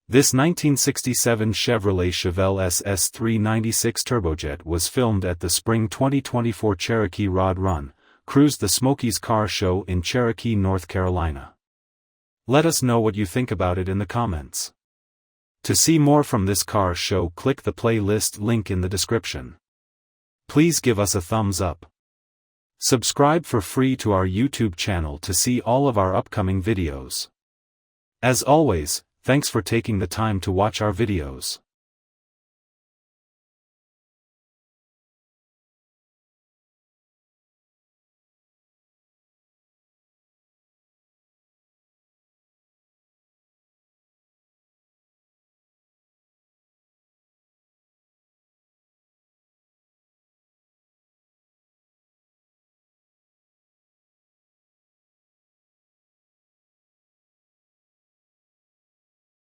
This 1967 Chevrolet Chevelle SS396 Turbojet was filmed at the Spring 2024 Cherokee Rod Run, Cruise the Smokies Car Show in Cherokee, North Carolina. Let us know what you think about it in the comments. To see more from this car show, click the playlist link in the description. Please give us a thumbs up. Subscribe for free to our YouTube channel to see all of our upcoming videos. As always, thanks for taking the time to watch our videos.